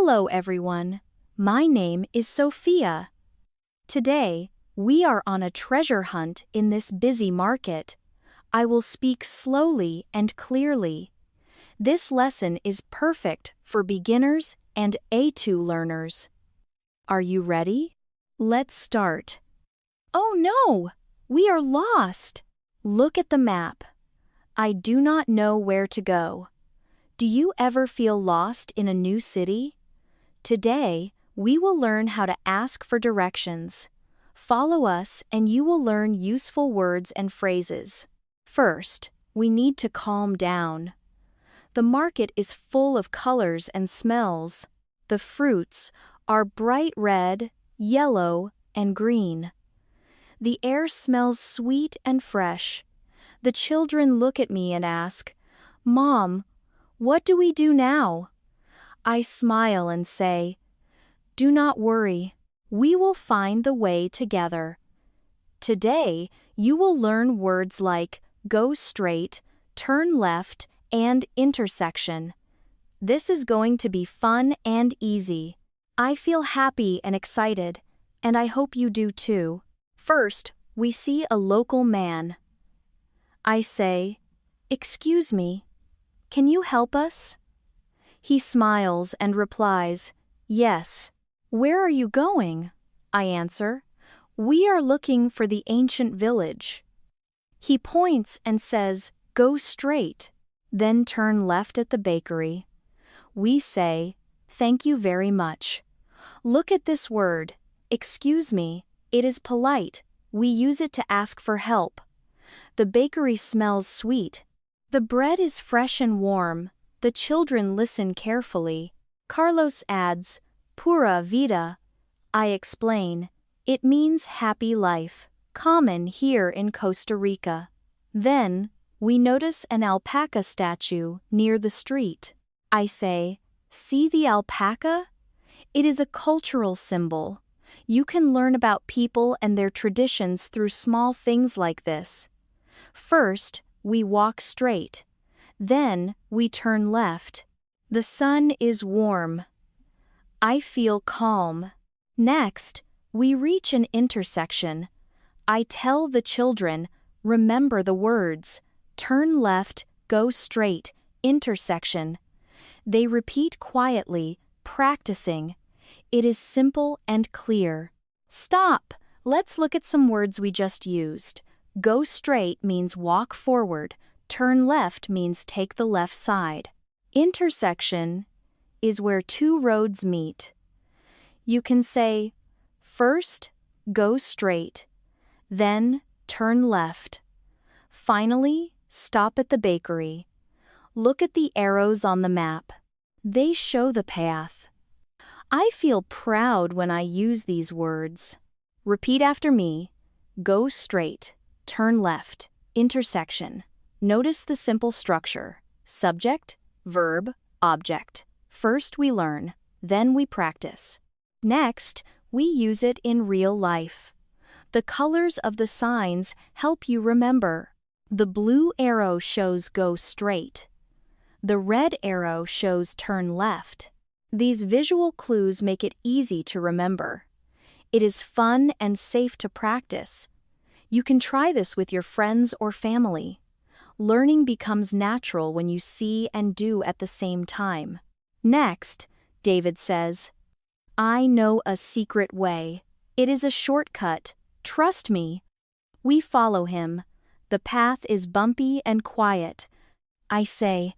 Hello everyone, my name is Sophia. Today, we are on a treasure hunt in this busy market. I will speak slowly and clearly. This lesson is perfect for beginners and A2 learners. Are you ready? Let's start. Oh no! We are lost! Look at the map. I do not know where to go. Do you ever feel lost in a new city? Today, we will learn how to ask for directions. Follow us and you will learn useful words and phrases. First, we need to calm down. The market is full of colors and smells. The fruits are bright red, yellow, and green. The air smells sweet and fresh. The children look at me and ask, "Mom, what do we do now?" I smile and say, "Do not worry, we will find the way together." Today, you will learn words like go straight, turn left, and intersection. This is going to be fun and easy. I feel happy and excited, and I hope you do too. First, we see a local man. I say, "Excuse me, can you help us?" He smiles and replies, "Yes." "Where are you going?" I answer. "We are looking for the ancient village." He points and says, "Go straight, then turn left at the bakery." We say, "Thank you very much." Look at this word, "excuse me." It is polite. We use it to ask for help. The bakery smells sweet. The bread is fresh and warm. The children listen carefully. Carlos adds, "Pura vida." I explain, it means happy life, common here in Costa Rica. Then, we notice an alpaca statue near the street. I say, "See the alpaca? It is a cultural symbol. You can learn about people and their traditions through small things like this." First, we walk straight. Then, we turn left. The sun is warm. I feel calm. Next, we reach an intersection. I tell the children, remember the words, turn left, go straight, intersection. They repeat quietly, practicing. It is simple and clear. Stop! Let's look at some words we just used. Go straight means walk forward. Turn left means take the left side. Intersection is where two roads meet. You can say, first, go straight, then turn left. Finally, stop at the bakery. Look at the arrows on the map. They show the path. I feel proud when I use these words. Repeat after me. Go straight, turn left, intersection. Notice the simple structure: subject, verb, object. First we learn, then we practice. Next, we use it in real life. The colors of the signs help you remember. The blue arrow shows go straight. The red arrow shows turn left. These visual clues make it easy to remember. It is fun and safe to practice. You can try this with your friends or family. Learning becomes natural when you see and do at the same time. Next, David says, "I know a secret way. It is a shortcut. Trust me." We follow him. The path is bumpy and quiet. I say,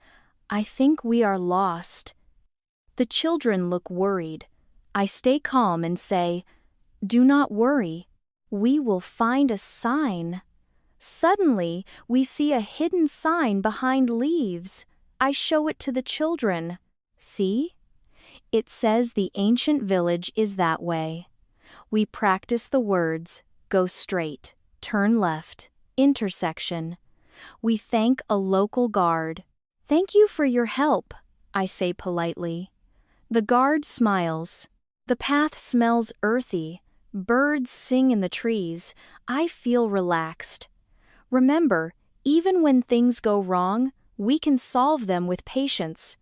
"I think we are lost." The children look worried. I stay calm and say, "Do not worry. We will find a sign." Suddenly, we see a hidden sign behind leaves. I show it to the children. See? It says the ancient village is that way. We practice the words, go straight, turn left, intersection. We thank a local guard. "Thank you for your help," I say politely. The guard smiles. The path smells earthy. Birds sing in the trees. I feel relaxed. Remember, even when things go wrong, we can solve them with patience.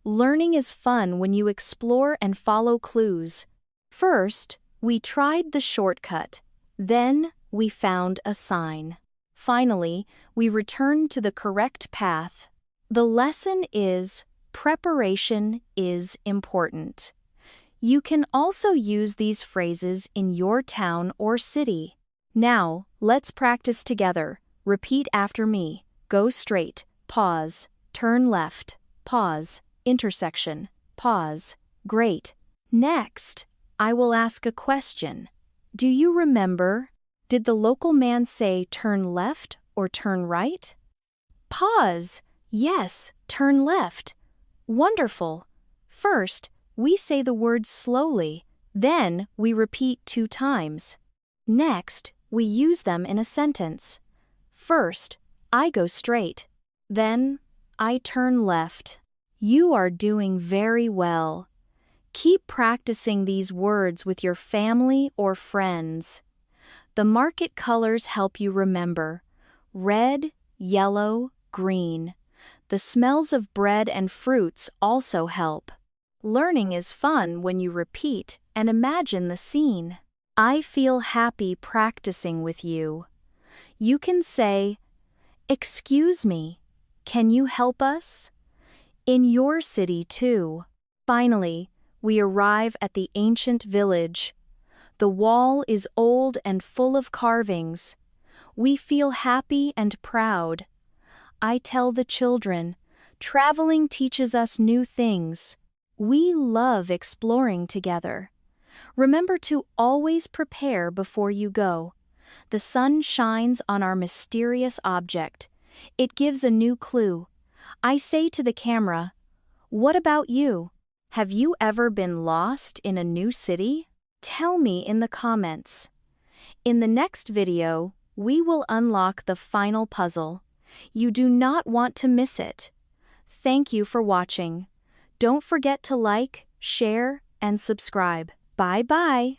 Learning is fun when you explore and follow clues. First, we tried the shortcut. Then, we found a sign. Finally, we returned to the correct path. The lesson is, preparation is important. You can also use these phrases in your town or city. Now, let's practice together. Repeat after me. Go straight, pause, turn left, pause, intersection, pause. Great. Next, I will ask a question. Do you remember? Did the local man say turn left or turn right? Pause. Yes, turn left. Wonderful. First, we say the words slowly, then we repeat 2 times. Next, we use them in a sentence. First, I go straight. Then, I turn left. You are doing very well. Keep practicing these words with your family or friends. The market colors help you remember. Red, yellow, green. The smells of bread and fruits also help. Learning is fun when you repeat and imagine the scene. I feel happy practicing with you. You can say, "Excuse me, can you help us?" In your city too. Finally, we arrive at the ancient village. The wall is old and full of carvings. We feel happy and proud. I tell the children, traveling teaches us new things. We love exploring together. Remember to always prepare before you go. The sun shines on our mysterious object. It gives a new clue. I say to the camera, what about you? Have you ever been lost in a new city? Tell me in the comments. In the next video, we will unlock the final puzzle. You do not want to miss it. Thank you for watching. Don't forget to like, share, and subscribe. Bye-bye.